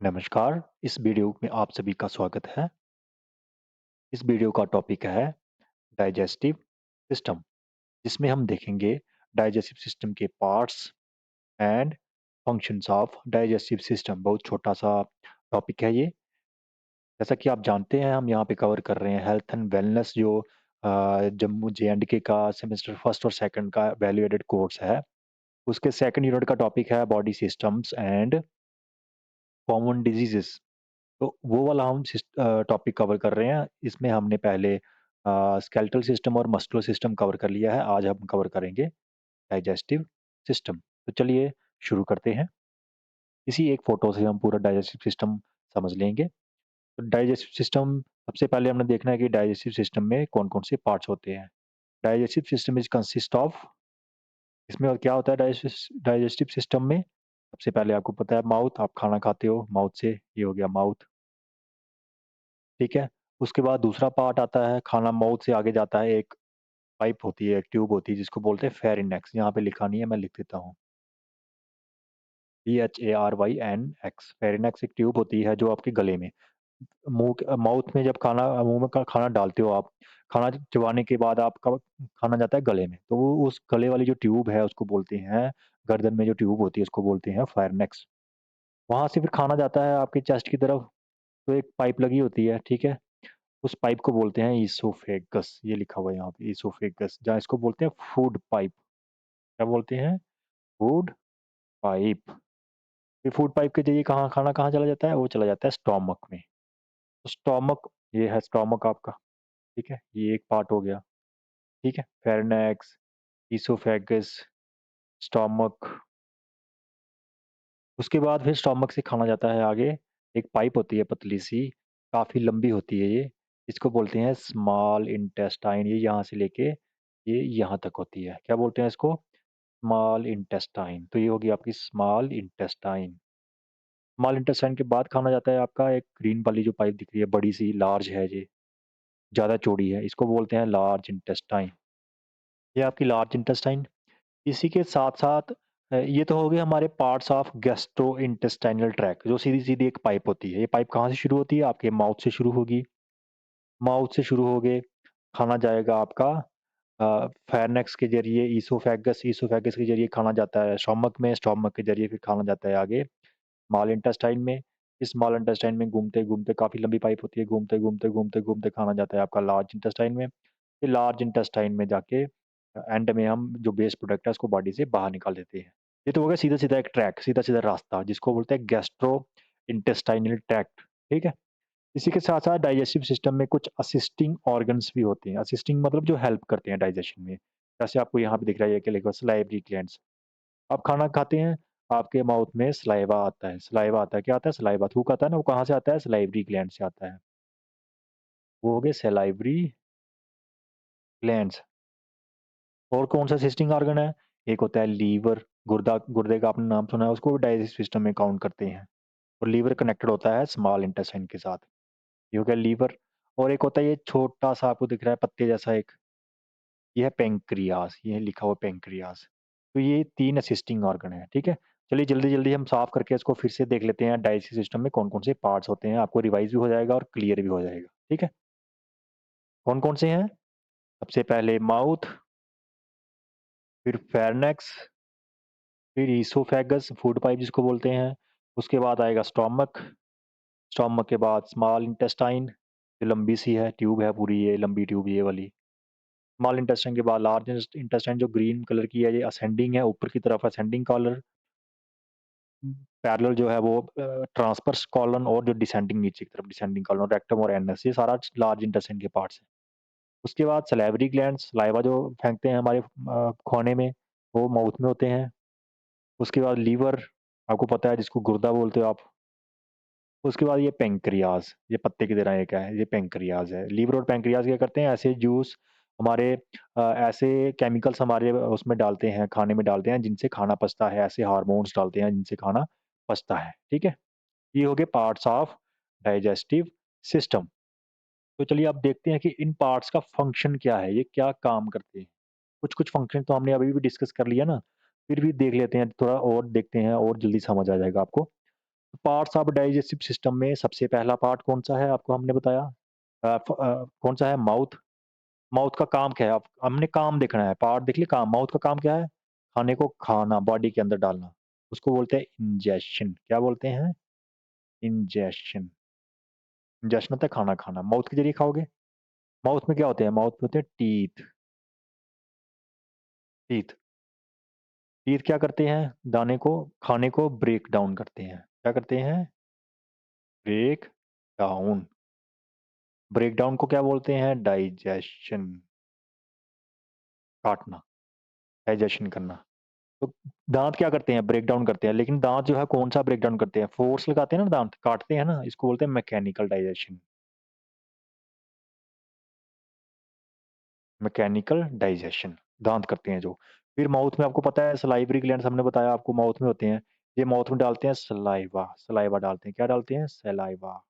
नमस्कार, इस वीडियो में आप सभी का स्वागत है। इस वीडियो का टॉपिक है डाइजेस्टिव सिस्टम, जिसमें हम देखेंगे डाइजेस्टिव सिस्टम के parts and functions of digestive system. बहुत छोटा-सा टॉपिक है ये। जैसा कि आप जानते हैं, हम यहाँ पे कवर कर रहे हैं हेल्थ एंड वेलनेस जो जम्मू जे-एंड-के का सेमेस्टर फर्स्ट और सेकंड का वैल्यू एडेड कोर्स है। उसके सेकंड यूनिट का टॉपिक है body systems and common diseases. तो वो वाला हम टॉपिक कवर कर रहे हैं। इसमें हमने पहले स्केलेटल सिस्टम और मस्कुलर सिस्टम कवर कर लिया है। आज हम कवर करेंगे डाइजेस्टिव सिस्टम। तो चलिए शुरू करते हैं। इसी एक फ़ोटो से हम पूरा डाइजेस्टिव सिस्टम समझ लेंगे। तो डाइजेस्टिव सिस्टम सबसे पहले हमने देखना है कि डाइजेस्टिव सिस्टम में कौन-कौन से पार्ट्स होते हैं। Digestive system is consist of. इसमें और क्या होता है डाइजेस्टिव सिस्टम में? सबसे पहले आपको पता है माउथ, आप खाना खाते हो माउथ से, ये हो गया माउथ। ठीक है? उसके बाद दूसरा पार्ट आता है, खाना माउथ से आगे जाता है, एक पाइप होती है, एक ट्यूब होती है जिसको बोलते हैं फेरिनेक्स। यहाँ पे लिखा नहीं है, मैं लिख देता हूँ। PHARYNX। फेरिनेक्स एक ट्यूब होती है जो आपके गले में, माउथ में जब खाना मुँह में का खाना डालते हो आप, खाना चबाने के बाद आपका खाना जाता है गले में, तो वो उस गले वाली जो ट्यूब है उसको बोलते हैं, गर्दन में जो ट्यूब होती है उसको बोलते हैं फेरिनेक्स। वहाँ से फिर खाना जाता है आपके चेस्ट की तरफ, तो एक पाइप लगी होती है, ठीक है? उस पाइप को बोलते हैं ईसोफेगस। ये लिखा हुआ है यहाँ पे ईसोफेगस, जहाँ इसको बोलते हैं फूड पाइप। क्या बोलते हैं? Food pipe. फिर फूड पाइप के जरिए कहाँ खाना कहाँ चला जाता है? वो चला जाता है स्टोमक में। तो स्टोमक, ये है स्टोमक आपका, ठीक है? ये एक पार्ट हो गया, ठीक है? फेरिनेक्स, ईसोफेगस, स्टोमक। उसके बाद फिर स्टोमक से खाना जाता है आगे, एक पाइप होती है पतली-सी, काफ़ी लंबी होती है ये, इसको बोलते हैं स्मॉल इंटेस्टाइन। ये यहाँ से लेके ये यहाँ तक होती है। क्या बोलते हैं इसको? Small intestine. तो ये होगी आपकी स्मॉल इंटेस्टाइन। स्मॉल इंटेस्टाइन के बाद खाना जाता है आपका, एक ग्रीन वाली जो पाइप दिख रही है, बड़ी-सी लार्ज है ये, ज़्यादा चौड़ी है, इसको बोलते हैं लार्ज इंटेस्टाइन। ये आपकी लार्ज इंटेस्टाइन। इसी के साथ-साथ ये तो हो गए हमारे पार्ट्स ऑफ गैस्ट्रोइंटेस्टाइनल ट्रैक्ट, जो सीधी-सीधी एक पाइप होती है। ये पाइप कहाँ से शुरू होती है? आपके माउथ से शुरू होगी। माउथ से शुरू होके खाना जाएगा आपका फेरिनेक्स के ज़रिए, ईसोफेगस, ईसोफेगस के ज़रिए खाना जाता है स्टोमक में, स्टोमक के ज़रिए फिर खाना जाता है आगे स्मॉल इंटेस्टाइन में। इस स्मॉल इंटेस्टाइन में घूमते-घूमते, काफ़ी लंबी पाइप होती है, घूमते-घूमते, घूमते-घूमते खाना जाता है आपका लार्ज इंटेस्टाइन में। फिर लार्ज इंटेस्टाइन में जाके एंड में हम जो वेस्ट प्रोडक्ट है उसको बॉडी से बाहर निकाल देते हैं। ये तो हो गया सीधा-सीधा एक ट्रैक, सीधा-सीधा रास्ता जिसको बोलते हैं गैस्ट्रोइंटेस्टाइनल ट्रैक्ट, ठीक है? इसी के साथ-साथ डाइजेस्टिव सिस्टम में कुछ असिस्टिंग ऑर्गन्स भी होते हैं। असिस्टिंग मतलब जो हेल्प करते हैं डाइजेशन में। जैसे आपको यहाँ पे दिख रहा है, ये क्या लिखा हुआ है, सलाइवरी ग्लैंड्स। आप खाना खाते हैं, आपके माउथ में सलाइवा आता है, सलाइवा आता है। क्या आता है? सलाइवा, थूक आता है ना, वो कहाँ से आता है? सलाइवरी ग्लैंड से आता है। वो हो गए सलाइवरी ग्लैंड्स। और कौन-सा असिस्टिंग ऑर्गन है? एक होता है लीवर, गुर्दे का आपने नाम सुना है, उसको भी डाइजेस्टिव सिस्टम में काउंट करते हैं। और लीवर कनेक्टेड होता है स्मॉल इंटेस्टाइन के साथ। ये हो गया लीवर। और एक होता है ये छोटा-सा आपको दिख रहा है पत्ते जैसा एक, ये है पैंक्रियाज़, ये लिखा हुआ पैंक्रियाज़। तो ये 3 असिस्टिंग ऑर्गन हैं, ठीक है? चलिए जल्दी-जल्दी हम साफ करके इसको फिर से देख लेते हैं, डाइजेस्टिव सिस्टम में कौन-कौन से पार्ट्स होते हैं, आपको रिवाइज़ भी हो जाएगा और क्लियर भी हो जाएगा, ठीक है? कौन-कौन से हैं? सबसे पहले माउथ, फिर फेरिनेक्स, फिर ईसोफेगस, फूड पाइप जिसको बोलते हैं, उसके बाद आएगा स्टोमक, स्टोमक के बाद स्मॉल इंटेस्टाइन, जो लंबी सी है, ट्यूब है पूरी, ये लंबी ट्यूब ये वाली। स्मॉल इंटेस्टाइन के बाद लार्ज इंटेस्टाइन जो ग्रीन कलर की है, ये असेंडिंग है, ऊपर की तरफ असेंडिंग कॉलर, पैरेलल जो है वो ट्रांसवर्स कॉलन, और जो डिसेंडिंग नीचे की तरफ डिसेंडिंग कॉलन, रेक्टम और एनस, ये सारा लार्ज इंटेस्टाइन के पार्ट्स हैं। उसके बाद सलाइवरी ग्लैंड्स, सलाइवा जो फेंकते हैं हमारे खाने में, वो माउथ में होते हैं। उसके बाद लीवर, आपको पता है जिसको गुर्दा बोलते हो आप। उसके बाद ये पैंक्रियाज़, ये पत्ते की तरह एक है, ये पैंक्रियाज़ है। लीवर और पैंक्रियाज़ क्या करते हैं, ऐसे जूस हमारे ऐसे केमिकल्स हमारे उसमें डालते हैं, खाने में डालते हैं जिनसे खाना पचता है, ऐसे हार्मोन्स डालते हैं जिनसे खाना पचता है, ठीक है? ये हो गए पार्ट्स ऑफ डाइजेस्टिव सिस्टम। तो चलिए अब देखते हैं कि इन पार्ट्स का फंक्शन क्या है, ये क्या काम करते हैं। कुछ-कुछ फंक्शन तो हमने अभी भी डिस्कस कर लिया ना, फिर भी देख लेते हैं, थोड़ा और देखते हैं और जल्दी समझ आ जाएगा आपको। पार्ट्स ऑफ डाइजेस्टिव सिस्टम में सबसे पहला पार्ट कौन-सा है आपको हमने बताया? कौन-सा है? माउथ। माउथ का काम क्या है? आप हमने काम देखना है, पार्ट देख लिए काम, माउथ का काम क्या है? खाने को खाना, बॉडी के अंदर डालना। उसको बोलते हैं इंजेशन। क्या बोलते हैं? इंजेशन। इंजेशन होता है खाना खाना। माउथ के ज़रिए खाओगे? माउथ में क्या होते हैं? माउथ में होते हैं टीथ। टीथ। टीथ क्या करते हैं? दाने को, खाने को ब्रेक डाउन करते हैं। क्या करते हैं? Break down. ब्रेक डाउन को क्या बोलते हैं? डाइजेशन। काटना, डाइजेशन करना। तो दाँत क्या करते हैं? ब्रेक डाउन करते हैं, लेकिन दाँत जो है कौन-सा ब्रेक डाउन करते हैं? फ़ोर्स लगाते हैं ना दाँत, काटते हैं ना, इसको बोलते हैं मैकेनिकल डाइजेशन। मैकेनिकल डाइजेशन, दाँत करते हैं जो। फिर माउथ में आपको पता है सलाइवरी ग्लैंड्स हमने बताया आपको माउथ में होते हैं। ये माउथ में डालते हैं सलाइवा, सलाइवा डालते हैं। क्या डालते हैं? सलाइवा।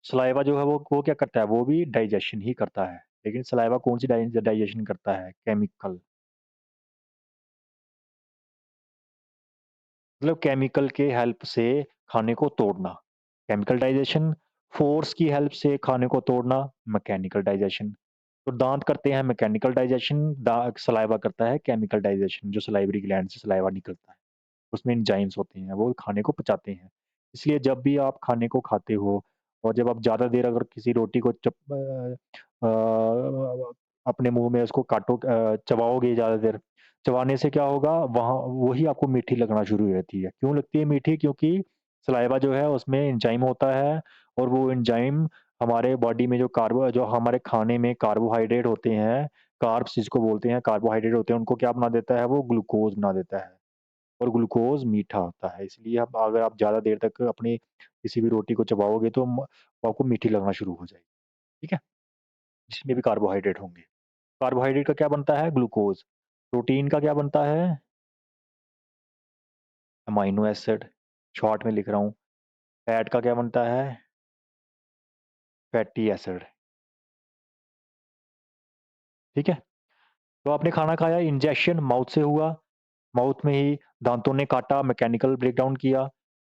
सलाइवा जो है वो क्या करता है? वो भी डाइजेशन ही करता है। लेकिन सलाइवा कौन-सी डाइजेशन करता है? केमिकल। मतलब केमिकल के हेल्प से खाने को तोड़ना, केमिकल डाइजेशन, फ़ोर्स की हेल्प से खाने को तोड़ना, मैकेनिकल डाइजेशन। तो दाँत करते हैं मैकेनिकल डाइजेशन, दा सलाइवा करता है केमिकल डाइजेशन, जो सलाइवरी ग्लैंड से सलाइवा निकलता है। उसमें एंजाइम्स होते हैं, वो खाने को पचाते हैं। इसलिए जब भी आप खाने को खाते हो और जब आप ज़्यादा देर अगर किसी रोटी को अपने मुँह में उसको चबाओगे ज़्यादा देर, चबाने से क्या होगा वहाँ वही आपको मीठी लगना शुरू हो जाती है। क्यों लगती है मीठी? क्योंकि सलाइवा जो है उसमें एंजाइम होता है और वो एंजाइम हमारे बॉडी में जो हमारे खाने में कार्बोहाइड्रेट होते हैं, कार्ब्स जिसको बोलते हैं, कार्बोहाइड्रेट होते हैं, उनको क्या बना देता है वो ग्लूकोज़ बना देता है। और ग्लूकोज़ मीठा होता है, इसलिए अब अगर आप ज़्यादा देर तक अपनी किसी भी रोटी को चबाओगे तो वो आपको मीठी लगना शुरू हो जाएगी, ठीक है? जिसमें भी कार्बोहाइड्रेट होंगे। कार्बोहाइड्रेट का क्या बनता है? ग्लूकोज़। प्रोटीन का क्या बनता है? अमाइनो एसिड, शॉर्ट में लिख रहा हूँ। फैट का क्या बनता है? फैटी एसिड, ठीक है? तो आपने खाना खाया, इंजेक्शन माउथ से हुआ, माउथ में ही दाँतों ने काटा, मैकेनिकल ब्रेकडाउन किया,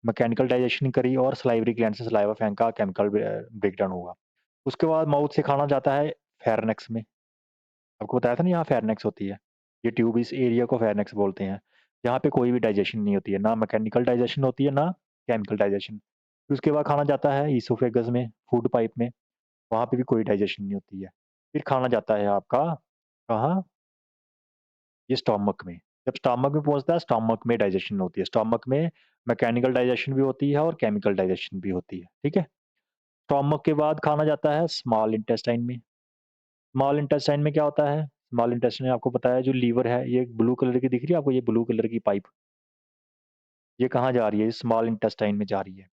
मैकेनिकल डाइजेशन करी और सलाइवरी ग्लैंड से सलाइवा फेंका, केमिकल ब्रेकडाउन हुआ। उसके बाद माउथ से खाना जाता है फेरिंक्स में। आपको बताया था ना यहाँ फेरिंक्स होती है। ये ट्यूब इस एरिया को फेरिंक्स बोलते हैं। यहाँ पे कोई भी डाइजेशन नहीं होती है, ना मैकेनिकल डाइजेशन होती है, ना केमिकल डाइजेशन। फिर उसके बाद खाना जाता है ईसोफेगस में, फूड पाइप में, वहाँ पे भी कोई डाइजेशन नहीं होती है। फिर खाना जाता है आपका कहाँ? ये स्टमक में। जब स्टमक में पहुँचता है, स्टमक में डाइजेशन होती है। स्टमक में मैकेनिकल डाइजेशन भी होती है और केमिकल डाइजेशन भी होती है, ठीक है? स्टमक के बाद खाना जाता है स्मॉल इंटेस्टाइन में। स्मॉल इंटेस्टाइन में क्या होता है? स्मॉल इंटेस्टाइन में आपको पता है जो लीवर है, ये ब्लू कलर की दिख रही है आपको, ये ब्लू कलर की पाइप, ये कहाँ जा रही है? ये स्मॉल इंटेस्टाइन में जा रही है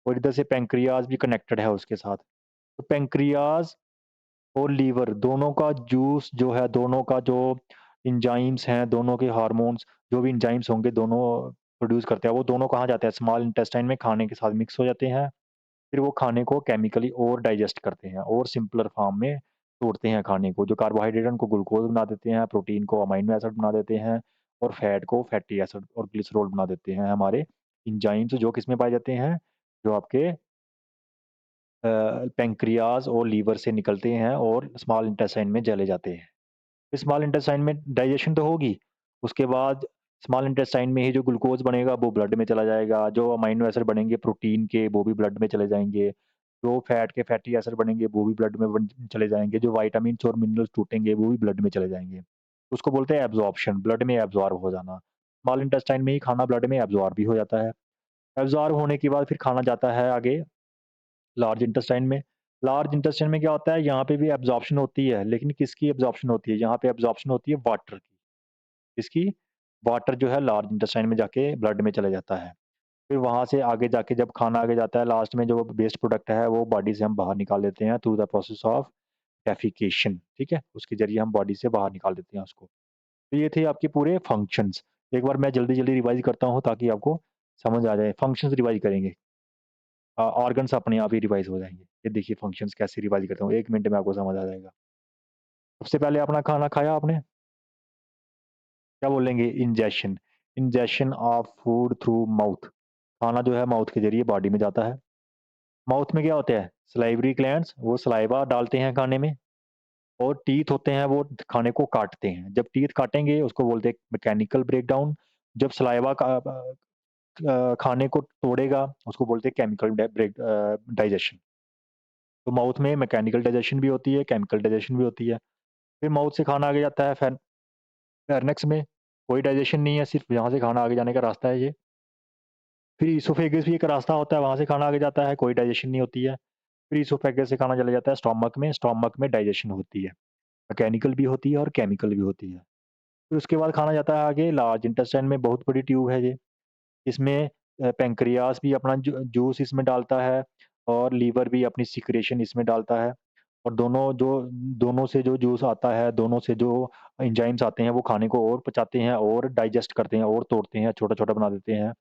और इधर से पैंक्रियाज़ भी कनेक्टेड है उसके साथ। तो पैंक्रियाज़ और लीवर दोनों का जूस जो है, दोनों का जो एंजाइम्स हैं, दोनों के हार्मोन्स जो भी एंजाइम्स होंगे दोनों प्रोड्यूस करते हैं, वो दोनों कहाँ जाते हैं? स्मॉल इंटेस्टाइन में खाने के साथ मिक्स हो जाते हैं। फिर वो खाने को केमिकली और डाइजेस्ट करते हैं और सिंपलर फॉर्म में तोड़ते हैं खाने को। जो कार्बोहाइड्रेट है उनको ग्लूकोज़ बना देते हैं, प्रोटीन को अमीनो एसिड बना देते हैं और फैट को फैटी एसिड और ग्लिसरॉल बना देते हैं हमारे एंजाइम्स जो किसमें पाए जाते हैं? जो आपके पैंक्रियाज़ और लीवर से निकलते हैं और स्मॉल इंटेस्टाइन में चले जाते हैं। स्मॉल इंटेस्टाइन में डाइजेशन तो होगी, उसके बाद स्मॉल इंटेस्टाइन में ही जो ग्लूकोज़ बनेगा वो ब्लड में चला जाएगा, जो अमीनो एसिड बनेंगे प्रोटीन के वो भी ब्लड में चले जाएँगे, जो फैट के फैटी एसिड बनेंगे वो भी ब्लड में चले जाएँगे, जो विटामिन्स और मिनरल्स टूटेंगे वो भी ब्लड में चले जाएँगे। उसको बोलते हैं एब्ज़ॉर्प्शन, ब्लड में एब्ज़ॉर्ब हो जाना। स्मॉल इंटेस्टाइन में ही खाना ब्लड में एब्ज़ॉर्ब भी हो जाता है। एब्ज़ॉर्ब होने के बाद फिर खाना जाता है आगे लार्ज इंटेस्टाइन में। लार्ज इंटेस्टाइन में क्या होता है, यहाँ पे भी एब्ज़ॉर्प्शन होती है, लेकिन किसकी एब्ज़ॉर्प्शन होती है? यहाँ पे एब्ज़ॉर्प्शन होती है वाटर की। किसकी? वाटर जो है लार्ज इंटेस्टाइन में जाके ब्लड में चला जाता है। फिर वहाँ से आगे जाके जब खाना आगे जाता है, लास्ट में जो वेस्ट प्रोडक्ट है, वो बॉडी से हम बाहर निकाल देते हैं through the process of defecation, ठीक है? उसके ज़रिए हम बॉडी से बाहर निकाल देते हैं उसको। तो ये थे आपके पूरे फंक्शंस। एक बार मैं जल्दी-जल्दी रिवाइज़ करता हूँ ताकि आपको समझ आ जाए। फंक्शंस रिवाइज़ करेंगे। ऑर्गन्स अपने आप ही रिवाइज़ हो जाएँगे। ये देखिए फंक्शंस कैसे रिवाइज़ करता हूँ, 1 मिनट में आपको समझ आ जाएगा। सबसे पहले अपना खाना खाया आपने? क्या बोलेंगे? Ingestion. Injection of food through mouth, खाना जो है माउथ के ज़रिए बॉडी में जाता है। माउथ में क्या होता है? सलाइवरी ग्लैंड्स वो सलाइवा डालते हैं खाने में और टीथ होते हैं वो खाने को काटते हैं। जब टीथ काटेंगे उसको बोलते हैं मैकेनिकल ब्रेकडाउन। जब सलाइवा खाने को तोड़ेगा उसको बोलते हैं केमिकल डाइजेशन। तो माउथ में मैकेनिकल डाइजेशन भी होती है, केमिकल डाइजेशन भी होती है। फिर माउथ से खाना आगे जाता है फेरनेक्स में, कोई डाइजेशन नहीं है, सिर्फ़ यहाँ से खाना आगे जाने का रास्ता है ये। फिर इसोफेगस भी एक रास्ता होता है, वहाँ से खाना आगे जाता है, कोई डाइजेशन नहीं होती है। फिर इसोफेगस से खाना चला जाता है स्टोमक में डाइजेशन होती है। मैकेनिकल भी होती है और केमिकल भी होती है। फिर उसके बाद खाना जाता है आगे लार्ज इंटेस्टाइन में, बहुत बड़ी ट्यूब है ये। इसमें पैंक्रियाज़ भी अपना जूस इसमें डालता है और लीवर भी अपनी सिक्रेशन इसमें डालता है। और दोनों से जो जूस आता है, दोनों से जो एंजाइम्स आते हैं, वो खाने को और पचाते हैं और डाइजेस्ट करते हैं और तोड़ते हैं, छोटा-छोटा बना देते हैं,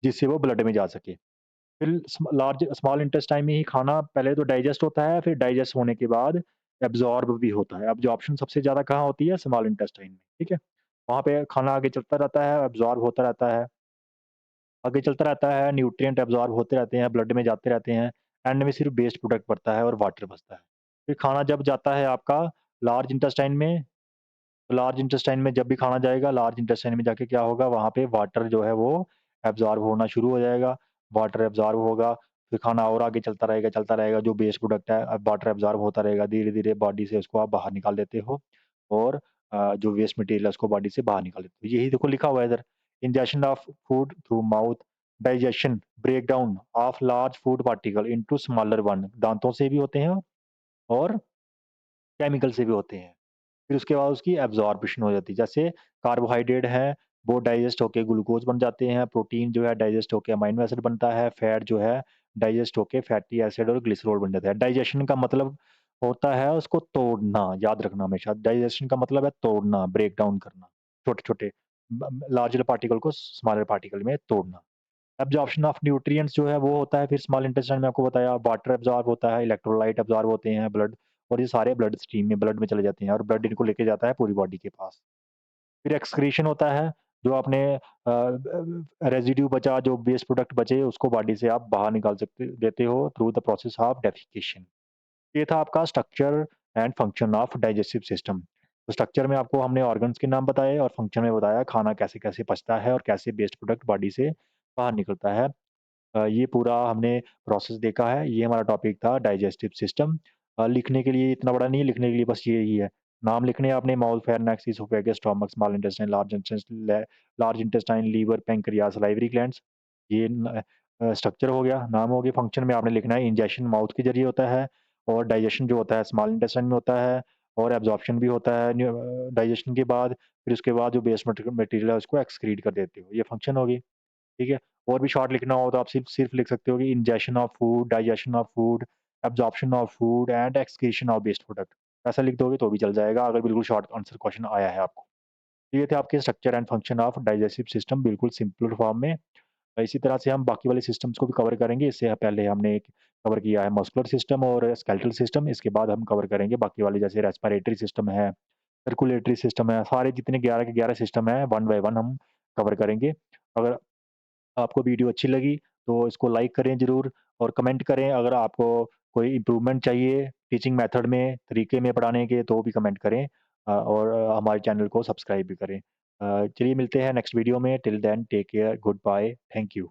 जिससे वो ब्लड में जा सके। फिर स्मॉल इंटेस्टाइन में ही खाना पहले तो डाइजेस्ट होता है, फिर डाइजेस्ट होने के बाद एब्ज़ॉर्ब भी होता है। एब्ज़ॉर्प्शन सबसे ज़्यादा कहाँ होती है? स्मॉल इंटेस्टाइन में, ठीक है? वहाँ पे खाना आगे चलता रहता है, एब्ज़ॉर्ब होता रहता है। आगे चलता रहता है, न्यूट्रिएंट एब्ज़ॉर्ब होते रहते हैं, ब्लड में जाते रहते हैं, एंड में सिर्फ़ वेस्ट प्रोडक्ट बचता है और वाटर बचता है। फिर खाना जब जाता है आपका लार्ज इंटेस्टाइन में, तो लार्ज इंटेस्टाइन में जब भी खाना जाएगा, लार्ज इंटेस्टाइन में जाके क्या होगा, वहाँ पे वाटर जो है वो एब्ज़ॉर्ब होना शुरू हो जाएगा। वाटर एब्ज़ॉर्ब होगा, फिर खाना और आगे चलता रहेगा, जो वेस्ट प्रोडक्ट है, अब वाटर एब्ज़ॉर्ब होता रहेगा, धीरे-धीरे बॉडी से उसको आप बाहर निकाल देते हो और जो वेस्ट मटीरियल है उसको बॉडी से बाहर निकाल देते हो। यही देखो लिखा हुआ है इधर, injection of food through mouth, digestion, breakdown of large food particle into smaller one, दाँतों से भी होते हैं और केमिकल से भी होते हैं। फिर उसके बाद उसकी एब्ज़ॉर्प्शन हो जाती है। जैसे कार्बोहाइड्रेट है, वो डाइजेस्ट होके ग्लूकोज़ बन जाते हैं, प्रोटीन जो है डाइजेस्ट होके अमाइनो एसिड बनता है, फैट जो है डाइजेस्ट होके फैटी एसिड और ग्लिसरॉल बन जाता है। डाइजेशन का मतलब होता है उसको तोड़ना, याद रखना हमेशा। डाइजेशन का मतलब है तोड़ना, ब्रेक डाउन करना, छोटे-छोटे लार्जर पार्टिकल को स्मॉलर पार्टिकल में तोड़ना। एब्ज़ॉर्प्शन ऑफ न्यूट्रिएंट्स जो है वो होता है फिर स्मॉल इंटेस्टाइन में आपको बताया, वाटर एब्ज़ॉर्ब होता है, इलेक्ट्रोलाइट एब्ज़ॉर्ब होते हैं, ब्लड, और ये सारे ब्लड स्ट्रीम में ब्लड में चले जाते हैं और ब्लड इनको लेके जाता है पूरी बॉडी के पास। फिर एक्सक्रीशन होता है, जो आपने रेज़िड्यू बचा, जो वेस्ट प्रोडक्ट बचे उसको बॉडी से आप बाहर निकाल सकते देते हो through the process of defecation. ये था आपका structure and function of digestive system. तो स्ट्रक्चर में आपको हमने ऑर्गन्स के नाम बताए और फंक्शन में बताया खाना कैसे-कैसे पचता है और कैसे वेस्ट प्रोडक्ट बॉडी से बाहर निकलता है। ये पूरा हमने प्रोसेस देखा है, ये हमारा टॉपिक था डाइजेस्टिव सिस्टम। लिखने के लिए इतना बड़ा नहीं है, लिखने के लिए बस ये ही है। नाम लिखने हैं आपने mouth, pharynx, oesophagus, stomach, small intestine, large intestine, liver, pancreas, salivary glands. ये स्ट्रक्चर हो गया, नाम हो गया। फंक्शन में आपने लिखना है इंजेक्शन माउथ के ज़रिए होता है और डाइजेशन जो होता है स्मॉल इंटेस्टाइन में होता है और एब्ज़ॉर्प्शन भी होता है डाइजेशन के बाद। फिर उसके बाद जो वेस्ट मटीरियल है उसको एक्सक्रीट कर देते हो। ये फंक्शन होगी। ठीक है? और भी शॉर्ट लिखना हो तो आप सिर्फ़ सिर्फ़ लिख सकते हो कि injection of food, digestion of food, absorption of food and excretion of waste product. ऐसा लिख दोगे तो भी चल जाएगा अगर बिल्कुल शॉर्ट आंसर क्वेश्चन आया है आपको। तो ये थे आपके structure and function of digestive system बिल्कुल सिंपल फॉर्म में। इसी तरह से हम बाकी वाले सिस्टम्स को भी कवर करेंगे। इससे पहले हमने एक कवर किया है मस्कुलर सिस्टम और स्केलेटल सिस्टम। इसके बाद हम कवर करेंगे बाकी वाले जैसे रेस्पिरेटरी सिस्टम है, सर्कुलेटरी सिस्टम है, सारे जितने 11 के 11 सिस्टम हैं, वन बाय वन हम कवर करेंगे। अगर आपको वीडियो अच्छी लगी तो इसको लाइक करें ज़रूर और कमेंट करें। अगर आपको कोई इम्प्रूवमेंट चाहिए टीचिंग मेथड में, तरीके में पढ़ाने के तो भी कमेंट करें और हमारे चैनल को सब्सक्राइब भी करें। चलिए मिलते हैं नेक्स्ट वीडियो में। Till then take care, good bye, thank you.